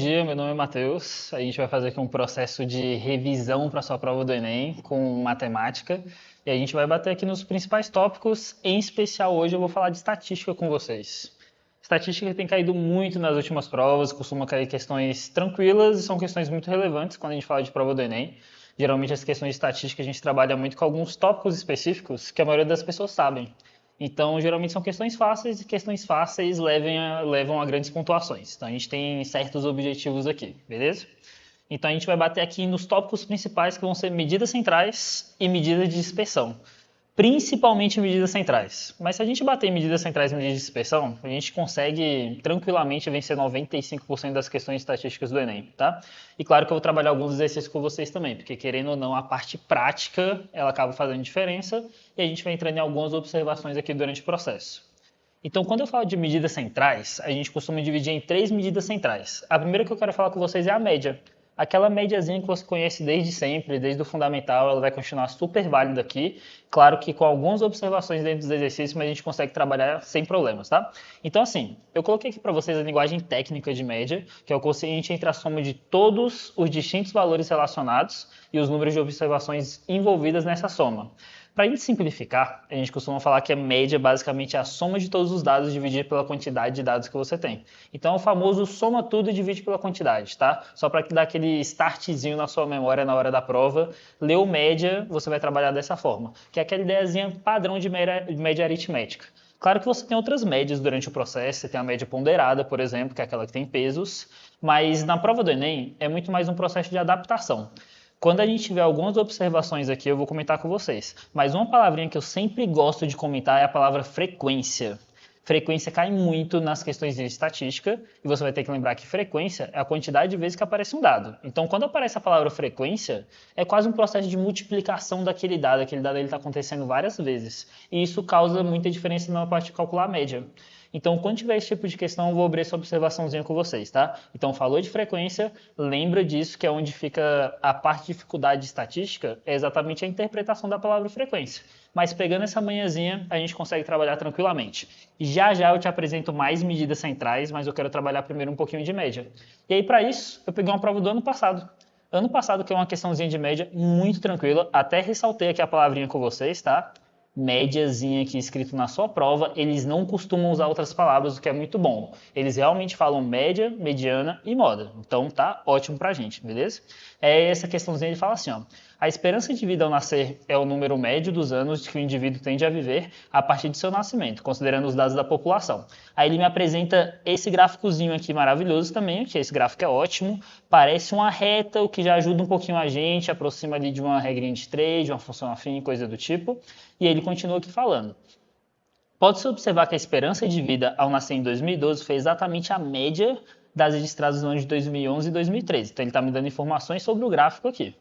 dia, meu nome é Matheus. A gente vai fazer aqui um processo de revisão para sua prova do Enem com matemática. E a gente vai bater aqui nos principais tópicos. Em especial, hoje eu vou falar de estatística com vocês. Estatística tem caído muito nas últimas provas, costuma cair questões tranquilas e são questões muito relevantes quando a gente fala de prova do Enem. Geralmente, as questões de estatística a gente trabalha muito com alguns tópicos específicos que a maioria das pessoas sabem. Então, geralmente são questões fáceis e questões fáceis levam a grandes pontuações. Então, a gente tem certos objetivos aqui, beleza? Então, a gente vai bater aqui nos tópicos principais que vão ser medidas centrais e medidas de dispersão. Principalmente medidas centrais. Mas se a gente bater em medidas centrais e medidas de dispersão, a gente consegue tranquilamente vencer 95% das questões estatísticas do Enem, tá? E claro que eu vou trabalhar alguns exercícios com vocês também, porque querendo ou não, a parte prática, ela acaba fazendo diferença e a gente vai entrando em algumas observações aqui durante o processo. Então, quando eu falo de medidas centrais, a gente costuma dividir em 3 medidas centrais. A primeira que eu quero falar com vocês é a média. Aquela médiazinha que você conhece desde sempre, desde o fundamental, ela vai continuar super válida aqui. Claro que com algumas observações dentro dos exercícios, mas a gente consegue trabalhar sem problemas, tá? Então, assim, eu coloquei aqui para vocês a linguagem técnica de média, que é o quociente entre a soma de todos os distintos valores relacionados e os números de observações envolvidas nessa soma. Para a gente simplificar, a gente costuma falar que a média basicamente é a soma de todos os dados dividido pela quantidade de dados que você tem. Então é o famoso soma tudo e divide pela quantidade, tá? Só para dar aquele startzinho na sua memória na hora da prova, leu média, você vai trabalhar dessa forma, que é aquela ideiazinha padrão de média aritmética. Claro que você tem outras médias durante o processo, você tem a média ponderada, por exemplo, que é aquela que tem pesos, mas na prova do Enem é muito mais um processo de adaptação. Quando a gente tiver algumas observações aqui, eu vou comentar com vocês. Mas uma palavrinha que eu sempre gosto de comentar é a palavra frequência. Frequência cai muito nas questões de estatística e você vai ter que lembrar que frequência é a quantidade de vezes que aparece um dado. Então, quando aparece a palavra frequência, é quase um processo de multiplicação daquele dado. Aquele dado está acontecendo várias vezes. E isso causa muita diferença na parte de calcular a média. Então, quando tiver esse tipo de questão, eu vou abrir essa observaçãozinha com vocês, tá? Então, falou de frequência, lembra disso, que é onde fica a parte de dificuldade de estatística, é exatamente a interpretação da palavra frequência. Mas pegando essa manhãzinha, a gente consegue trabalhar tranquilamente. Já já eu te apresento mais medidas centrais, mas eu quero trabalhar primeiro um pouquinho de média. E aí, para isso, eu peguei uma prova do ano passado. Ano passado, que é uma questãozinha de média muito tranquila, até ressaltei aqui a palavrinha com vocês, tá? Médiazinha aqui escrito na sua prova, eles não costumam usar outras palavras, o que é muito bom. Eles realmente falam média, mediana e moda. Então tá ótimo pra gente, beleza? Essa questãozinha ele fala assim, ó. A esperança de vida ao nascer é o número médio dos anos que o indivíduo tende a viver a partir de seu nascimento, considerando os dados da população. Aí ele me apresenta esse gráficozinho aqui maravilhoso também, que esse gráfico é ótimo, parece uma reta, o que já ajuda um pouquinho a gente, aproxima ali de uma regrinha de 3, de uma função afim, coisa do tipo. E ele continua aqui falando. Pode-se observar que a esperança de vida ao nascer em 2012 foi exatamente a média das registradas no ano de 2011 e 2013. Então ele está me dando informações sobre o gráfico aqui.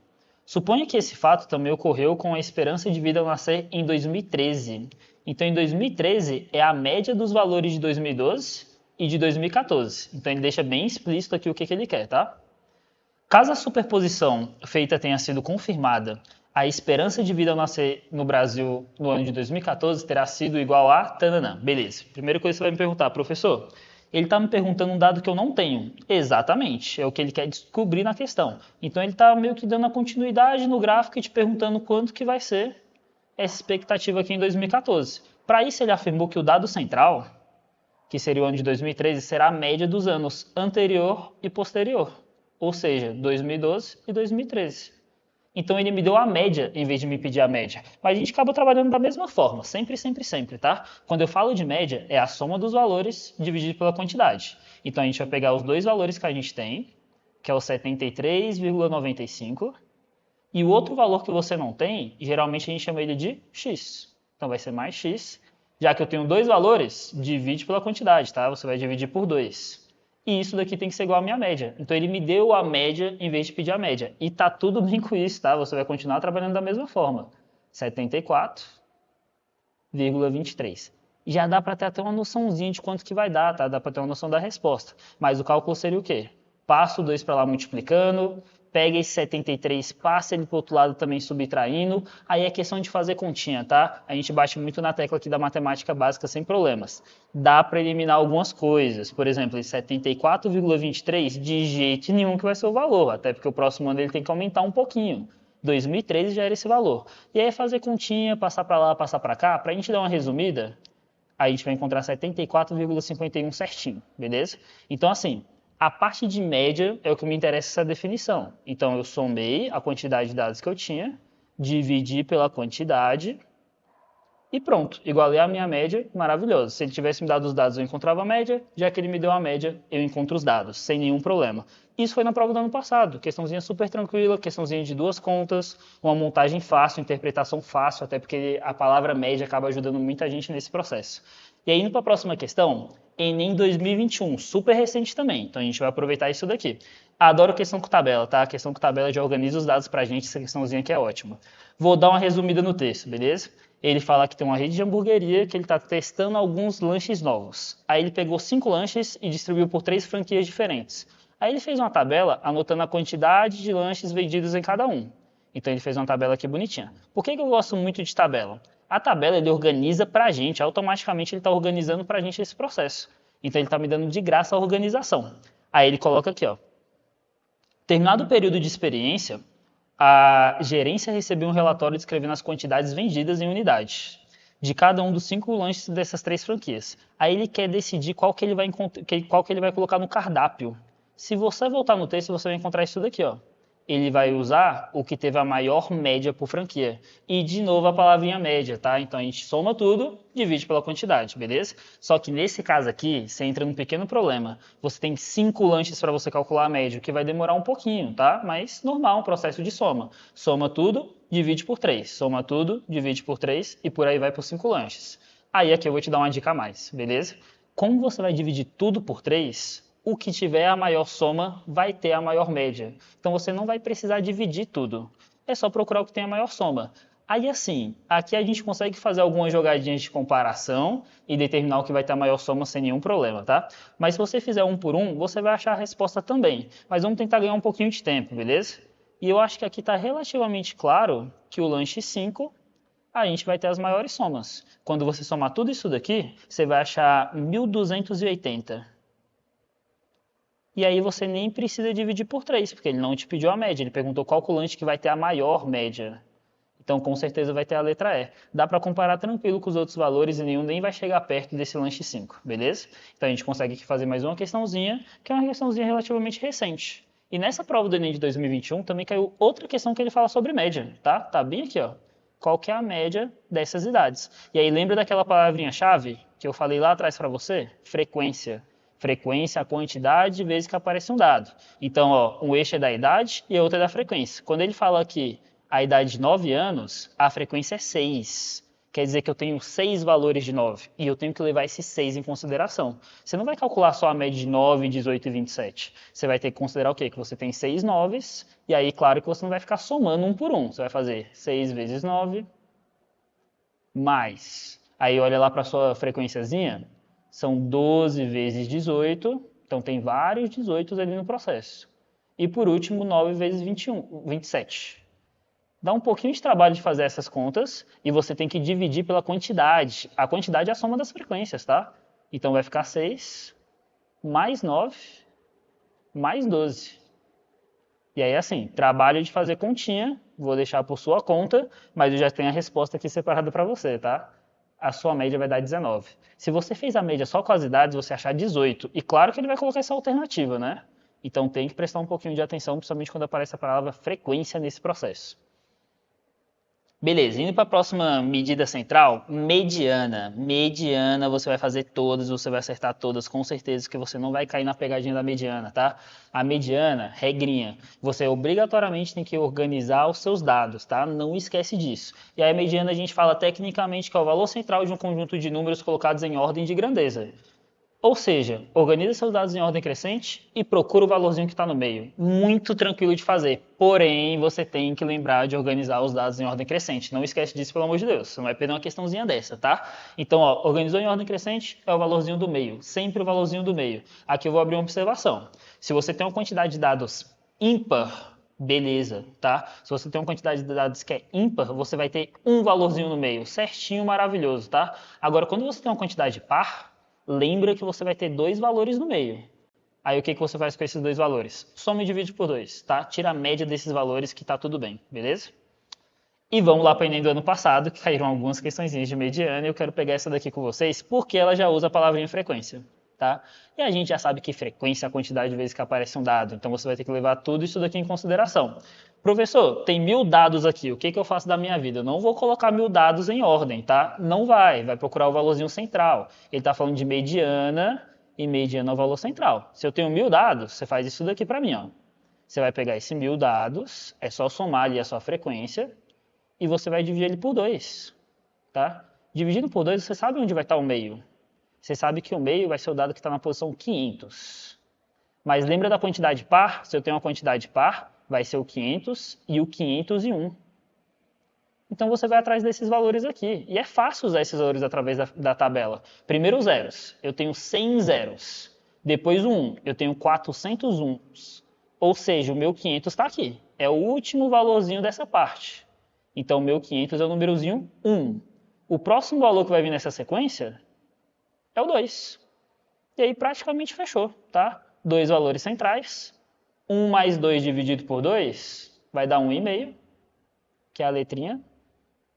Suponha que esse fato também ocorreu com a esperança de vida ao nascer em 2013. Então, em 2013 é a média dos valores de 2012 e de 2014. Então, ele deixa bem explícito aqui o que ele quer, tá? Caso a superposição feita tenha sido confirmada, a esperança de vida ao nascer no Brasil no ano de 2014 terá sido igual a... Tananã. Beleza. Primeira coisa que você vai me perguntar, professor, ele está me perguntando um dado que eu não tenho. Exatamente, é o que ele quer descobrir na questão. Então ele está meio que dando a continuidade no gráfico e te perguntando quanto que vai ser essa expectativa aqui em 2014. Para isso ele afirmou que o dado central, que seria o ano de 2013, será a média dos anos anterior e posterior. Ou seja, 2012 e 2013. Então ele me deu a média em vez de me pedir a média. Mas a gente acaba trabalhando da mesma forma, sempre, sempre, sempre, tá? Quando eu falo de média, é a soma dos valores dividido pela quantidade. Então a gente vai pegar os dois valores que a gente tem, que é o 73,95, e o outro valor que você não tem, geralmente a gente chama ele de x. Então vai ser mais x. Já que eu tenho dois valores, divide pela quantidade, tá? Você vai dividir por 2. E isso daqui tem que ser igual à minha média. Então ele me deu a média em vez de pedir a média. E tá tudo bem com isso, tá? Você vai continuar trabalhando da mesma forma. 74,23. Já dá para ter até uma noçãozinha de quanto que vai dar, tá? Dá para ter uma noção da resposta. Mas o cálculo seria o quê? Passo 2 para lá multiplicando, pega esse 73, passa ele para o outro lado também subtraindo, aí é questão de fazer continha, tá? A gente bate muito na tecla aqui da matemática básica sem problemas. Dá para eliminar algumas coisas, por exemplo, esse 74,23, de jeito nenhum que vai ser o valor, até porque o próximo ano ele tem que aumentar um pouquinho. 2013 já era esse valor. E aí é fazer continha, passar para lá, passar para cá, para a gente dar uma resumida, a gente vai encontrar 74,51 certinho, beleza? Então assim, a parte de média é o que me interessa essa definição. Então, eu somei a quantidade de dados que eu tinha, dividi pela quantidade e pronto. Igualei a minha média, maravilhoso. Se ele tivesse me dado os dados, eu encontrava a média. Já que ele me deu a média, eu encontro os dados, sem nenhum problema. Isso foi na prova do ano passado. Questãozinha super tranquila, questãozinha de 2 contas, uma montagem fácil, interpretação fácil, até porque a palavra média acaba ajudando muita gente nesse processo. E aí, indo para a próxima questão, Enem 2021, super recente também, então a gente vai aproveitar isso daqui. Adoro questão com tabela, tá? A questão com tabela já organiza os dados pra gente, essa questãozinha aqui é ótima. Vou dar uma resumida no texto, beleza? Ele fala que tem uma rede de hamburgueria, que ele está testando alguns lanches novos. Aí ele pegou 5 lanches e distribuiu por 3 franquias diferentes. Aí ele fez uma tabela anotando a quantidade de lanches vendidos em cada um. Então ele fez uma tabela aqui bonitinha. Por que eu gosto muito de tabela? A tabela ele organiza para a gente, automaticamente ele está organizando para a gente esse processo. Então ele está me dando de graça a organização. Aí ele coloca aqui, ó. Terminado o período de experiência, a gerência recebeu um relatório descrevendo as quantidades vendidas em unidades de cada um dos 5 lanches dessas 3 franquias. Aí ele quer decidir qual que ele vai colocar no cardápio. Se você voltar no texto, você vai encontrar isso daqui, ó. Ele vai usar o que teve a maior média por franquia. E, de novo, a palavrinha média, tá? Então, a gente soma tudo, divide pela quantidade, beleza? Só que, nesse caso aqui, você entra num pequeno problema. Você tem 5 lanches para você calcular a média, que vai demorar um pouquinho, tá? Mas, normal, um processo de soma. Soma tudo, divide por 3. Soma tudo, divide por 3 e por aí vai por 5 lanches. Aí, aqui eu vou te dar uma dica a mais, beleza? Como você vai dividir tudo por 3... o que tiver a maior soma vai ter a maior média. Então você não vai precisar dividir tudo. É só procurar o que tem a maior soma. Aí assim, aqui a gente consegue fazer algumas jogadinhas de comparação e determinar o que vai ter a maior soma sem nenhum problema, tá? Mas se você fizer um por um, você vai achar a resposta também. Mas vamos tentar ganhar um pouquinho de tempo, beleza? E eu acho que aqui está relativamente claro que o lanche 5, a gente vai ter as maiores somas. Quando você somar tudo isso daqui, você vai achar 1.280. E aí você nem precisa dividir por 3, porque ele não te pediu a média. Ele perguntou qual lanche que vai ter a maior média. Então, com certeza, vai ter a letra E. Dá para comparar tranquilo com os outros valores e nenhum nem vai chegar perto desse lanche 5, beleza? Então, a gente consegue aqui fazer mais uma questãozinha, que é uma questãozinha relativamente recente. E nessa prova do Enem de 2021 também caiu outra questão que ele fala sobre média, tá? Tá bem aqui, ó. Qual que é a média dessas idades? E aí, lembra daquela palavrinha-chave que eu falei lá atrás para você? Frequência. Frequência, a quantidade vezes que aparece um dado. Então, ó, um eixo é da idade e a outra é da frequência. Quando ele fala aqui a idade de 9 anos, a frequência é 6. Quer dizer que eu tenho 6 valores de 9 e eu tenho que levar esses 6 em consideração. Você não vai calcular só a média de 9, 18 e 27. Você vai ter que considerar o quê? Que você tem 6 noves e aí, claro que você não vai ficar somando um por um. Você vai fazer 6 vezes 9 mais. Aí, olha lá para a sua frequenciazinha. São 12 vezes 18, então tem vários 18 ali no processo. E por último, 9 vezes 27. Dá um pouquinho de trabalho de fazer essas contas e você tem que dividir pela quantidade. A quantidade é a soma das frequências, tá? Então vai ficar 6 mais 9 mais 12. E aí assim, trabalho de fazer continha, vou deixar por sua conta, mas eu já tenho a resposta aqui separada para você, tá? A sua média vai dar 19. Se você fez a média só com as idades, você achar 18. E claro que ele vai colocar essa alternativa, né? Então tem que prestar um pouquinho de atenção, principalmente quando aparece a palavra frequência nesse processo. Beleza, indo para a próxima medida central, mediana. Mediana, você vai fazer todas, você vai acertar todas, com certeza que você não vai cair na pegadinha da mediana, tá? A mediana, regrinha, você obrigatoriamente tem que organizar os seus dados, tá? Não esquece disso. E aí a mediana a gente fala tecnicamente que é o valor central de um conjunto de números colocados em ordem de grandeza. Ou seja, organiza seus dados em ordem crescente e procura o valorzinho que está no meio. Muito tranquilo de fazer. Porém, você tem que lembrar de organizar os dados em ordem crescente. Não esquece disso, pelo amor de Deus. Você não vai perder uma questãozinha dessa, tá? Então, ó, organizou em ordem crescente, é o valorzinho do meio. Sempre o valorzinho do meio. Aqui eu vou abrir uma observação. Se você tem uma quantidade de dados ímpar, Beleza, tá? Se você tem uma quantidade de dados que é ímpar, você vai ter um valorzinho no meio, certinho, maravilhoso, tá? Agora, quando você tem uma quantidade par, lembra que você vai ter dois valores no meio. Aí o que você faz com esses dois valores? Soma e divide por 2, tá? Tira a média desses valores que tá tudo bem, beleza? E vamos lá para o Enem do ano passado, que caíram algumas questõezinhas de mediana, e eu quero pegar essa daqui com vocês, porque ela já usa a palavrinha frequência, tá? E a gente já sabe que frequência é a quantidade de vezes que aparece um dado, então você vai ter que levar tudo isso daqui em consideração. Professor, tem 1000 dados aqui, o que eu faço da minha vida? Eu não vou colocar 1000 dados em ordem, tá? Não vai procurar o valorzinho central. Ele está falando de mediana, e mediana é o valor central. Se eu tenho 1000 dados, você faz isso daqui para mim, ó. Você vai pegar esses 1000 dados, é só somar ali a sua frequência, e você vai dividir ele por 2, tá? Dividindo por 2, você sabe onde vai estar o meio. Você sabe que o meio vai ser o dado que está na posição 500. Mas lembra da quantidade par? Se eu tenho uma quantidade par, vai ser o 500 e o 501. Então você vai atrás desses valores aqui. E é fácil usar esses valores através da tabela. Primeiro os zeros. Eu tenho 100 zeros. Depois o 1. Eu tenho 400 uns. Ou seja, o meu 500 está aqui. É o último valorzinho dessa parte. Então, o meu 500 é o númerozinho 1. O próximo valor que vai vir nessa sequência é o 2. E aí praticamente fechou, tá? Dois valores centrais. 1 mais 2 dividido por 2 vai dar 1,5, que é a letrinha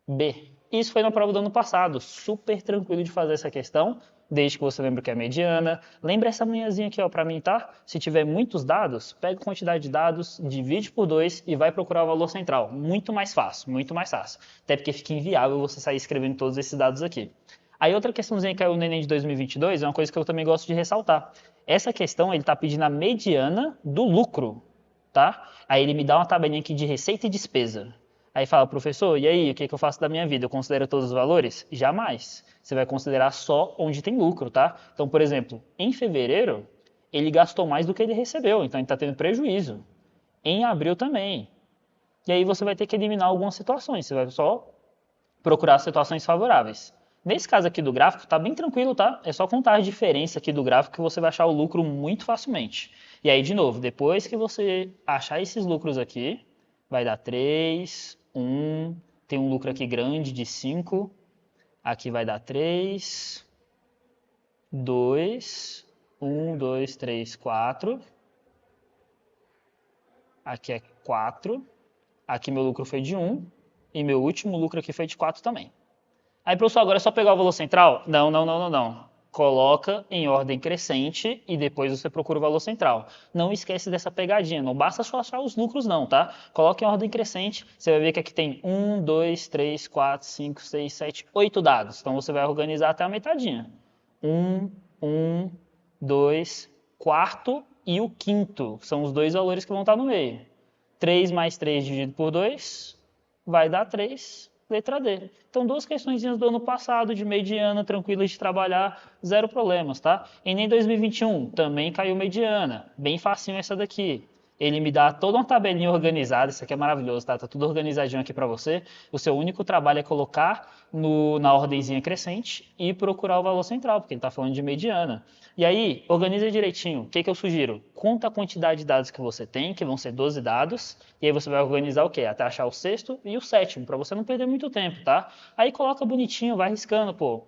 B. Isso foi na prova do ano passado. Super tranquilo de fazer essa questão, desde que você lembre que é mediana. Lembra essa manhãzinha aqui, ó, para mim, tá? Se tiver muitos dados, pega a quantidade de dados, divide por 2 e vai procurar o valor central. Muito mais fácil, muito mais fácil. Até porque fica inviável você sair escrevendo todos esses dados aqui. Aí outra questãozinha que caiu no Enem de 2022 é uma coisa que eu também gosto de ressaltar. Essa questão, ele está pedindo a mediana do lucro, tá? Aí ele me dá uma tabelinha aqui de receita e despesa. Aí fala, professor, e aí, o que eu faço da minha vida? Eu considero todos os valores? Jamais. Você vai considerar só onde tem lucro, tá? Então, por exemplo, em fevereiro, ele gastou mais do que ele recebeu, então ele está tendo prejuízo. Em abril também. E aí você vai ter que eliminar algumas situações, você vai só procurar situações favoráveis. Nesse caso aqui do gráfico, tá bem tranquilo, tá? É só contar a diferença aqui do gráfico que você vai achar o lucro muito facilmente. E aí, de novo, depois que você achar esses lucros aqui, vai dar 3, 1, tem um lucro aqui grande de 5, aqui vai dar 3, 2, 1, 2, 3, 4, aqui é 4, aqui meu lucro foi de 1, e meu último lucro aqui foi de 4 também. Aí, professor, agora é só pegar o valor central? Não, não, não, não, não. Coloca em ordem crescente e depois você procura o valor central. Não esquece dessa pegadinha, não basta só achar os lucros não, tá? Coloca em ordem crescente, você vai ver que aqui tem 1, 2, 3, 4, 5, 6, 7, 8 dados. Então você vai organizar até a metadinha. 1, 2, quarto e o quinto. São os dois valores que vão estar no meio. 3 mais 3 dividido por 2 vai dar 3. Letra D. Então, duas questõezinhas do ano passado, de mediana, tranquilas de trabalhar, zero problemas, tá? Enem 2021, também caiu mediana, bem facinho essa daqui. Ele me dá toda uma tabelinha organizada, isso aqui é maravilhoso, tá? Tá tudo organizadinho aqui para você. O seu único trabalho é colocar na ordenzinha crescente e procurar o valor central, porque ele está falando de mediana. E aí, organiza direitinho. O que eu sugiro? Conta a quantidade de dados que você tem, que vão ser 12 dados, e aí você vai organizar o quê? Até achar o sexto e o sétimo, para você não perder muito tempo, tá? Aí coloca bonitinho, vai riscando, pô.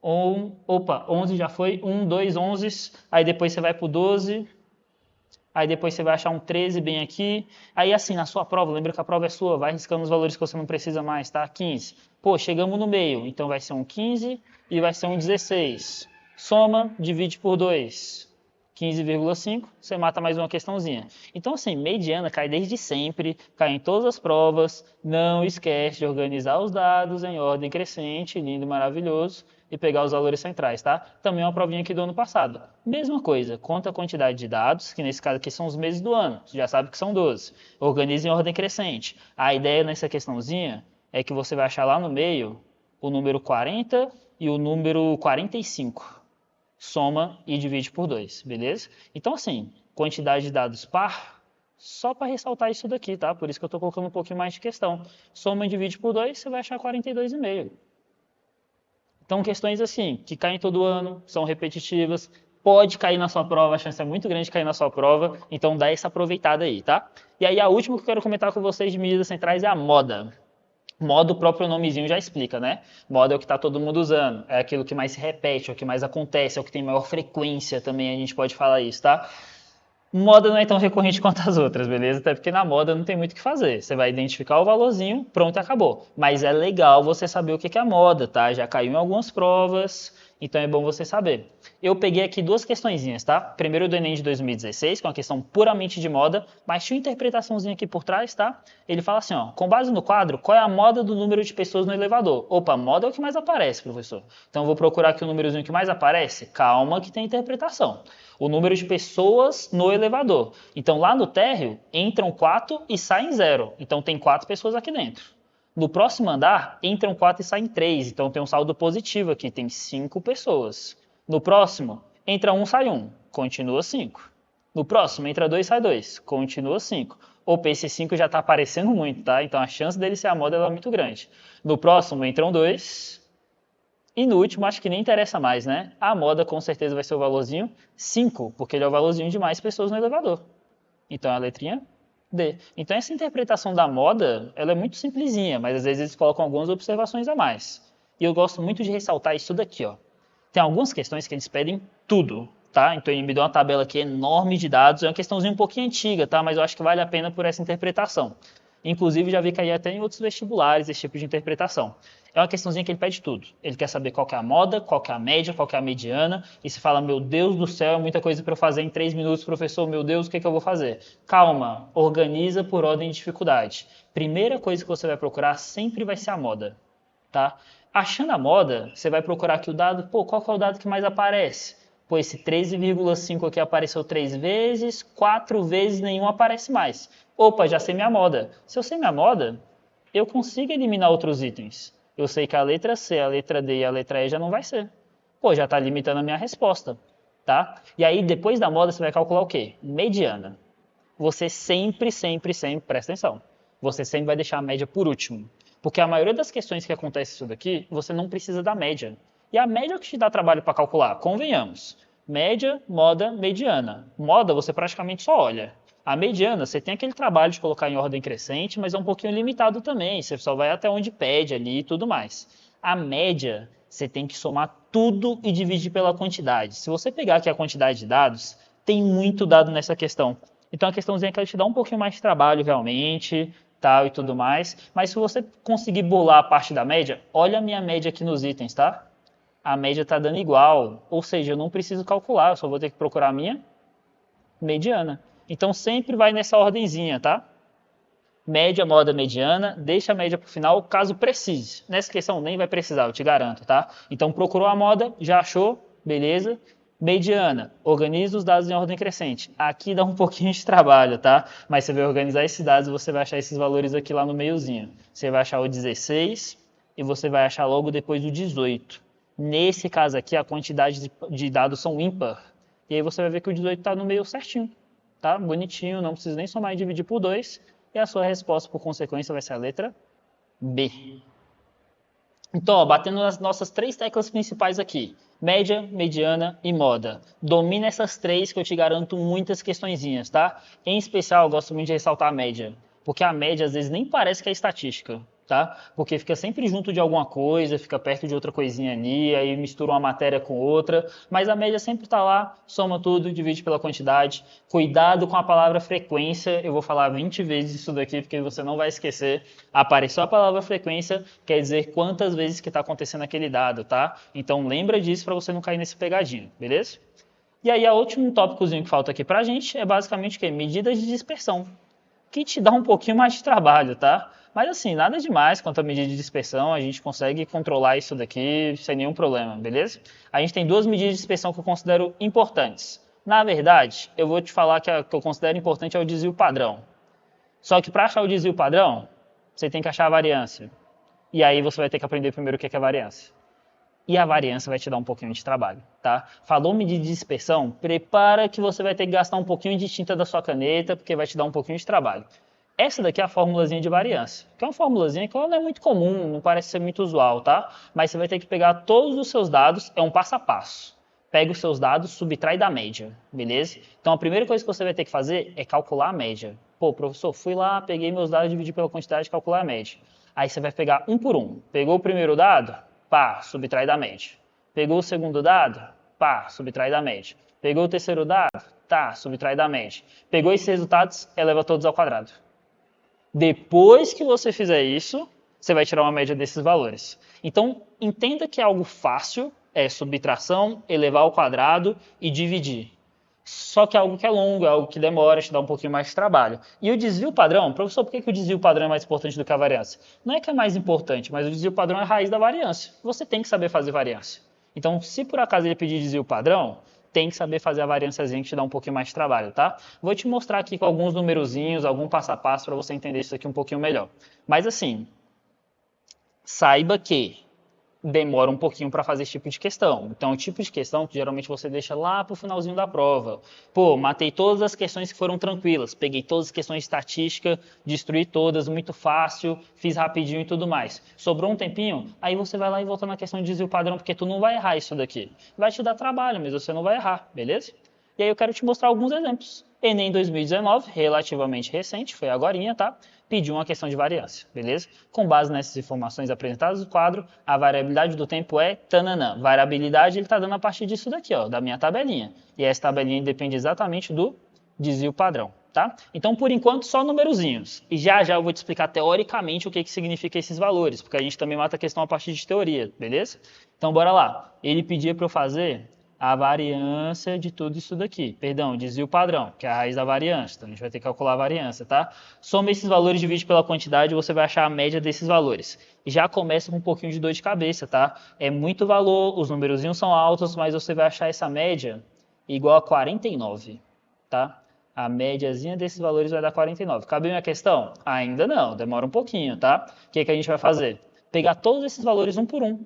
11 já foi, 1, 2, 11, aí depois você vai pro 12, aí depois você vai achar um 13 bem aqui. Aí assim, na sua prova, lembra que a prova é sua, vai riscando os valores que você não precisa mais, tá? 15. Pô, chegamos no meio, então vai ser um 15 e vai ser um 16. Soma, divide por 2. 15,5, você mata mais uma questãozinha. Então assim, mediana cai desde sempre, cai em todas as provas. Não esquece de organizar os dados em ordem crescente, lindo e maravilhoso, e pegar os valores centrais, tá? Também uma provinha aqui do ano passado. Mesma coisa, conta a quantidade de dados, que nesse caso aqui são os meses do ano, você já sabe que são 12. Organiza em ordem crescente. A ideia nessa questãozinha é que você vai achar lá no meio o número 40 e o número 45. Soma e divide por 2, beleza? Então assim, quantidade de dados par, só para ressaltar isso daqui, tá? Por isso que eu estou colocando um pouquinho mais de questão. Soma e divide por 2, você vai achar 42,5. Então, questões assim, que caem todo ano, são repetitivas, pode cair na sua prova, a chance é muito grande de cair na sua prova, então dá essa aproveitada aí, tá? E aí a última que eu quero comentar com vocês de medidas centrais é a moda. Moda, o próprio nomezinho já explica, né? Moda é o que está todo mundo usando, é aquilo que mais se repete, é o que mais acontece, é o que tem maior frequência também, a gente pode falar isso, tá? Moda não é tão recorrente quanto as outras, beleza? Até porque na moda não tem muito o que fazer. Você vai identificar o valorzinho, pronto, acabou. Mas é legal você saber o que é moda, tá? Já caiu em algumas provas, então é bom você saber. Eu peguei aqui duas questõezinhas, tá? Primeiro do Enem de 2016, que é uma questão puramente de moda, mas tinha uma interpretaçãozinha aqui por trás, tá? Ele fala assim, ó, com base no quadro, qual é a moda do número de pessoas no elevador? Opa, moda é o que mais aparece, professor. Então eu vou procurar aqui o númerozinho que mais aparece. Calma que tem interpretação. O número de pessoas no elevador. Então lá no térreo entram 4 e saem 0. Então tem 4 pessoas aqui dentro. No próximo andar entram 4 e saem 3. Então tem um saldo positivo aqui, tem 5 pessoas. No próximo entra 1, sai 1, continua 5. No próximo entra 2, sai 2, continua 5. Opa, esse 5 já está aparecendo muito, tá? Então a chance dele ser a moda é muito grande. No próximo entram 2. E no último, acho que nem interessa mais, né? A moda com certeza vai ser o valorzinho 5, porque ele é o valorzinho de mais pessoas no elevador. Então é a letrinha D. Então essa interpretação da moda, ela é muito simplesinha, mas às vezes eles colocam algumas observações a mais. E eu gosto muito de ressaltar isso daqui, ó. Tem algumas questões que eles pedem tudo, tá? Então ele me deu uma tabela aqui enorme de dados, é uma questãozinha um pouquinho antiga, tá? Mas eu acho que vale a pena por essa interpretação. Inclusive já vi cair até em outros vestibulares esse tipo de interpretação. É uma questãozinha que ele pede tudo. Ele quer saber qual que é a moda, qual que é a média, qual que é a mediana. E se fala, meu Deus do céu, é muita coisa para eu fazer em 3 minutos, professor, meu Deus, o que eu vou fazer? Calma, organiza por ordem de dificuldade. Primeira coisa que você vai procurar sempre vai ser a moda, tá? Achando a moda, você vai procurar aqui o dado, pô, qual que é o dado que mais aparece? Pô, esse 13,5 aqui apareceu 3 vezes, 4 vezes nenhum aparece mais. Opa, já sei minha moda. Se eu sei minha moda, eu consigo eliminar outros itens. Eu sei que a letra C, a letra D e a letra E já não vai ser. Pô, já está limitando a minha resposta, tá? E aí, depois da moda, você vai calcular o quê? Mediana. Você sempre, presta atenção. Você sempre vai deixar a média por último. Porque a maioria das questões que acontece isso daqui, você não precisa da média. E a média é o que te dá trabalho para calcular, convenhamos. Média, moda, mediana. Moda você praticamente só olha. A mediana, você tem aquele trabalho de colocar em ordem crescente, mas é um pouquinho limitado também. Você só vai até onde pede ali e tudo mais. A média, você tem que somar tudo e dividir pela quantidade. Se você pegar aqui a quantidade de dados, tem muito dado nessa questão. Então a questãozinha que ela te dá um pouquinho mais de trabalho realmente, tal e tudo mais. Mas se você conseguir bolar a parte da média, olha a minha média aqui nos itens, tá? A média está dando igual, ou seja, eu não preciso calcular, eu só vou ter que procurar a minha mediana. Então sempre vai nessa ordenzinha, tá? Média, moda, mediana, deixa a média para o final, caso precise. Nessa questão nem vai precisar, eu te garanto, tá? Então procurou a moda, já achou, beleza? Mediana, organiza os dados em ordem crescente. Aqui dá um pouquinho de trabalho, tá? Mas você vai organizar esses dados e você vai achar esses valores aqui lá no meiozinho. Você vai achar o 16 e você vai achar logo depois o 18. Nesse caso aqui, a quantidade de dados são ímpar. E aí você vai ver que o 18 está no meio certinho. Tá? Bonitinho, não precisa nem somar e dividir por 2. E a sua resposta, por consequência, vai ser a letra B. Então, ó, batendo nas nossas 3 teclas principais aqui. Média, mediana e moda. Domina essas 3 que eu te garanto muitas questõezinhas, tá? Em especial, eu gosto muito de ressaltar a média. Porque a média, às vezes, nem parece que é estatística. Tá? Porque fica sempre junto de alguma coisa, fica perto de outra coisinha ali, aí mistura uma matéria com outra, mas a média sempre está lá, soma tudo, divide pela quantidade. Cuidado com a palavra frequência, eu vou falar 20 vezes isso daqui, porque você não vai esquecer. Apareceu a palavra frequência, quer dizer quantas vezes que está acontecendo aquele dado, tá? Então lembra disso para você não cair nesse pegadinho, beleza? E aí, o último tópicozinho que falta aqui pra gente é basicamente o quê? Medidas de dispersão, que te dá um pouquinho mais de trabalho, tá? Mas assim, nada demais quanto à medida de dispersão, a gente consegue controlar isso daqui sem nenhum problema, beleza? A gente tem 2 medidas de dispersão que eu considero importantes. Na verdade, eu vou te falar que a que eu considero importante é o desvio padrão. Só que para achar o desvio padrão, você tem que achar a variância. E aí você vai ter que aprender primeiro o que é a variância. E a variância vai te dar um pouquinho de trabalho, tá? Falou medida de dispersão, prepara que você vai ter que gastar um pouquinho de tinta da sua caneta, porque vai te dar um pouquinho de trabalho. Essa daqui é a formulazinha de variância, que é uma formulazinha que não é muito comum, não parece ser muito usual, tá? Mas você vai ter que pegar todos os seus dados, é um passo a passo. pega os seus dados, subtrai da média, beleza? Então a primeira coisa que você vai ter que fazer é calcular a média. Pô, professor, fui lá, peguei meus dados, dividi pela quantidade e calcular a média. Aí você vai pegar um por um. Pegou o primeiro dado? Pá, subtrai da média. Pegou o segundo dado? Pá, subtrai da média. Pegou o terceiro dado? Tá, subtrai da média. Pegou esses resultados, eleva todos ao quadrado. Depois que você fizer isso, você vai tirar uma média desses valores. Então, entenda que é algo fácil, é subtração, elevar ao quadrado e dividir. Só que é algo que é longo, é algo que demora, te dá um pouquinho mais de trabalho. E o desvio padrão, professor, por que o desvio padrão é mais importante do que a variância? Não é que é mais importante, mas o desvio padrão é a raiz da variância. Você tem que saber fazer variância. Então, se por acaso ele pedir desvio padrão, tem que saber fazer a variânciazinha que te dá um pouquinho mais de trabalho, tá? Vou te mostrar aqui com alguns numerozinhos, algum passo a passo para você entender isso aqui um pouquinho melhor. Mas assim, saiba que demora um pouquinho para fazer esse tipo de questão. Então, é o tipo de questão que geralmente você deixa lá para o finalzinho da prova. Pô, matei todas as questões que foram tranquilas, peguei todas as questões de estatística, destruí todas, muito fácil, fiz rapidinho e tudo mais. Sobrou um tempinho, aí você vai lá e volta na questão de desvio padrão, porque tu não vai errar isso daqui. Vai te dar trabalho, mas você não vai errar, beleza? E aí eu quero te mostrar alguns exemplos. Enem 2019, relativamente recente, foi agorinha, tá? Pediu uma questão de variância, beleza? Com base nessas informações apresentadas no quadro, a variabilidade do tempo é tananã. Variabilidade ele está dando a partir disso daqui, ó, da minha tabelinha. E essa tabelinha depende exatamente do desvio padrão, tá? Então, por enquanto, só numerozinhos. E já já eu vou te explicar teoricamente o que significa esses valores, porque a gente também mata a questão a partir de teoria, beleza? Então, bora lá. Ele pedia para eu fazer a variância de tudo isso daqui. Perdão, desvio padrão, que é a raiz da variância. Então, a gente vai ter que calcular a variância, tá? Soma esses valores, divide pela quantidade e você vai achar a média desses valores. E já começa com um pouquinho de dor de cabeça, tá? É muito valor, os numerozinhos são altos, mas você vai achar essa média igual a 49, tá? A médiazinha desses valores vai dar 49. Cabe minha questão? Ainda não, demora um pouquinho, tá? O que a gente vai fazer? Pegar todos esses valores um por um.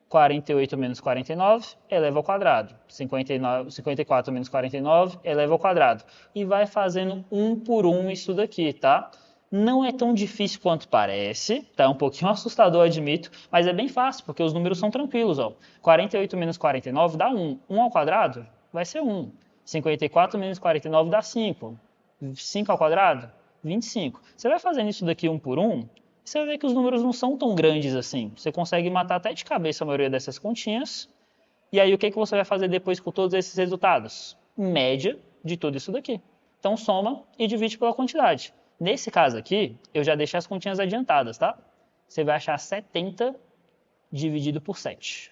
48 menos 49 eleva ao quadrado. 54 menos 49 eleva ao quadrado. E vai fazendo um por um isso daqui, tá? Não é tão difícil quanto parece, tá? É um pouquinho assustador, admito, mas é bem fácil, porque os números são tranquilos, ó. 48 menos 49 dá 1. 1 ao quadrado vai ser 1. 54 menos 49 dá 5. 5 ao quadrado? 25. Você vai fazendo isso daqui um por um, você vai ver que os números não são tão grandes assim. Você consegue matar até de cabeça a maioria dessas continhas. E aí o que você vai fazer depois com todos esses resultados? Média de tudo isso daqui. Então soma e divide pela quantidade. Nesse caso aqui, eu já deixei as continhas adiantadas, tá? Você vai achar 70 dividido por 7,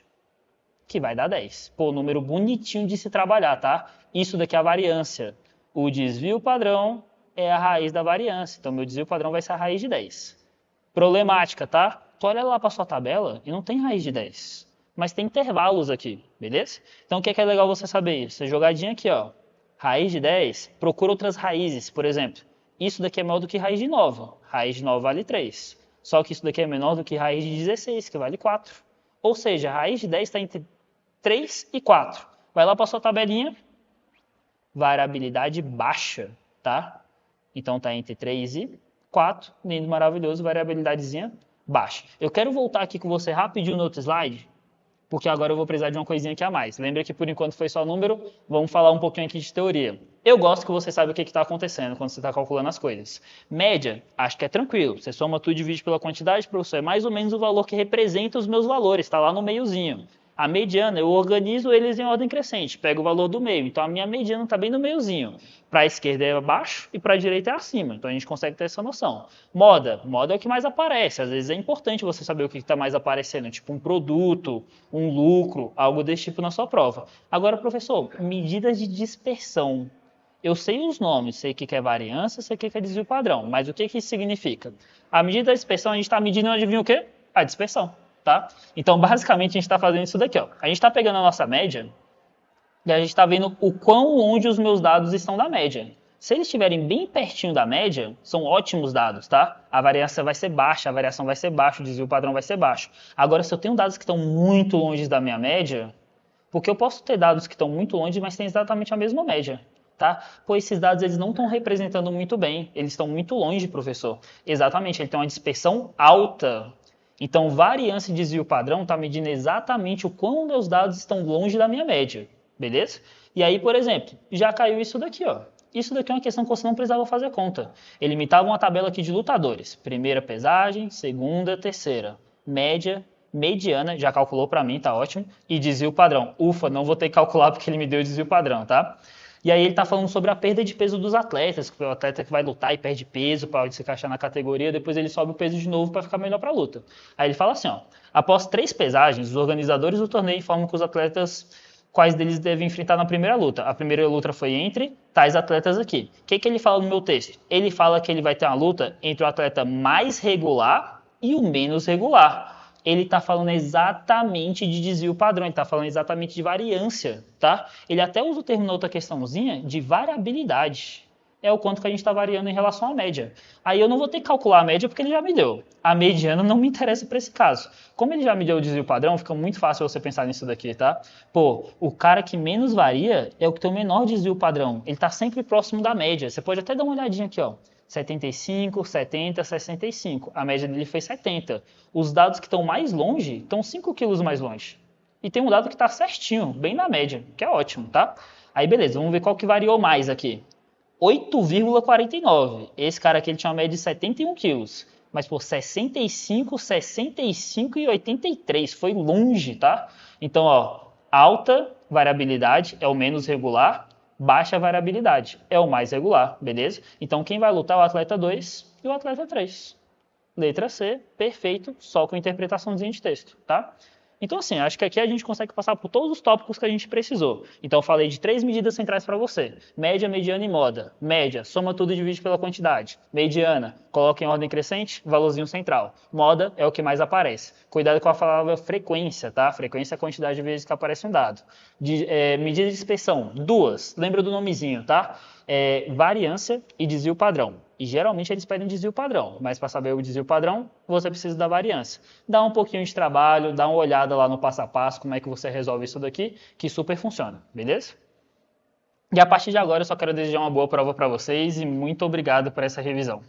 que vai dar 10. Pô, número bonitinho de se trabalhar, tá? Isso daqui é a variância. O desvio padrão é a raiz da variância. Então, meu desvio padrão vai ser a raiz de 10. Problemática, tá? Tu olha lá para sua tabela e não tem raiz de 10. Mas tem intervalos aqui, beleza? Então, o que é legal você saber? Essa jogadinha aqui, ó. Raiz de 10, procura outras raízes. Por exemplo, isso daqui é maior do que raiz de 9. Raiz de 9 vale 3. Só que isso daqui é menor do que raiz de 16, que vale 4. Ou seja, a raiz de 10 está entre 3 e 4. Vai lá para sua tabelinha. Variabilidade baixa, tá? Então, está entre 3 e 4, lindo, maravilhoso, variabilidadezinha baixa. Eu quero voltar aqui com você rapidinho no outro slide, porque agora eu vou precisar de uma coisinha aqui a mais. Lembra que por enquanto foi só número, vamos falar um pouquinho aqui de teoria. Eu gosto que você saiba o que está acontecendo quando você está calculando as coisas. Média, acho que é tranquilo. Você soma tudo e divide pela quantidade, professor, é mais ou menos o valor que representa os meus valores, está lá no meiozinho. A mediana, eu organizo eles em ordem crescente, pego o valor do meio. Então, a minha mediana está bem no meiozinho. Para a esquerda é abaixo e para a direita é acima. Então, a gente consegue ter essa noção. Moda é o que mais aparece. Às vezes é importante você saber o que está mais aparecendo, tipo um produto, um lucro, algo desse tipo na sua prova. Agora, professor, medidas de dispersão. Eu sei os nomes, sei o que é variância, sei o que é desvio padrão. Mas o que isso significa? A medida da dispersão, a gente está medindo, adivinha o quê? A dispersão. Tá? Então, basicamente, a gente está fazendo isso daqui. Ó. A gente está pegando a nossa média e a gente está vendo o quão longe os meus dados estão da média. Se eles estiverem bem pertinho da média, são ótimos dados, tá? A variância vai ser baixa, a variação vai ser baixa, o desvio padrão vai ser baixo. Agora, se eu tenho dados que estão muito longe da minha média, porque eu posso ter dados que estão muito longe, mas têm exatamente a mesma média. Tá? Pois esses dados eles não estão representando muito bem, eles estão muito longe, professor. Exatamente, ele tem uma dispersão alta. Então, variância e desvio padrão está medindo exatamente o quão meus dados estão longe da minha média. beleza? E aí, por exemplo, já caiu isso daqui, ó. Isso daqui é uma questão que você não precisava fazer conta. Ele imitava uma tabela aqui de lutadores. Primeira pesagem, segunda, terceira. Média, mediana, já calculou para mim, tá ótimo. E desvio padrão. Ufa, não vou ter que calcular porque ele me deu o desvio padrão, tá? E aí ele está falando sobre a perda de peso dos atletas, que o atleta que vai lutar e perde peso para se encaixar na categoria, depois ele sobe o peso de novo para ficar melhor para a luta. Aí ele fala assim, ó, após 3 pesagens, os organizadores do torneio informam que os atletas quais deles devem enfrentar na primeira luta. A primeira luta foi entre tais atletas aqui. O que ele fala no meu texto? Ele fala que ele vai ter uma luta entre o atleta mais regular e o menos regular. Ele está falando exatamente de desvio padrão, ele está falando exatamente de variância, tá? Ele até usa o termo na outra questãozinha de variabilidade. É o quanto que a gente está variando em relação à média. Aí eu não vou ter que calcular a média porque ele já me deu. A mediana não me interessa para esse caso. Como ele já me deu o desvio padrão, fica muito fácil você pensar nisso daqui, tá? Pô, o cara que menos varia é o que tem o menor desvio padrão. Ele está sempre próximo da média. Você pode até dar uma olhadinha aqui, ó. 75, 70, 65. A média dele foi 70. Os dados que estão mais longe estão 5 quilos mais longe. E tem um dado que está certinho, bem na média, que é ótimo, tá? Aí beleza, vamos ver qual que variou mais aqui. 8,49. Esse cara aqui ele tinha uma média de 71 quilos. Mas por 65, 65 e 83. Foi longe, tá? Então, ó, alta variabilidade é o menos regular. Baixa variabilidade é o mais regular, beleza? Então, quem vai lutar é o atleta 2 e o atleta 3. Letra C, perfeito, só com interpretaçãozinha de texto, tá? Então, assim, acho que aqui a gente consegue passar por todos os tópicos que a gente precisou. Então, eu falei de 3 medidas centrais para você. Média, mediana e moda. Média, soma tudo e divide pela quantidade. Mediana, coloca em ordem crescente, valorzinho central. Moda é o que mais aparece. Cuidado com a palavra frequência, tá? Frequência é a quantidade de vezes que aparece um dado. Medida de inspeção, 2. Lembra do nomezinho, tá? Variância e desvio padrão. E geralmente eles pedem desvio padrão, mas para saber o desvio padrão, você precisa da variância. Dá um pouquinho de trabalho, dá uma olhada lá no passo a passo, como é que você resolve isso daqui, que super funciona, beleza? E a partir de agora eu só quero desejar uma boa prova para vocês e muito obrigado por essa revisão.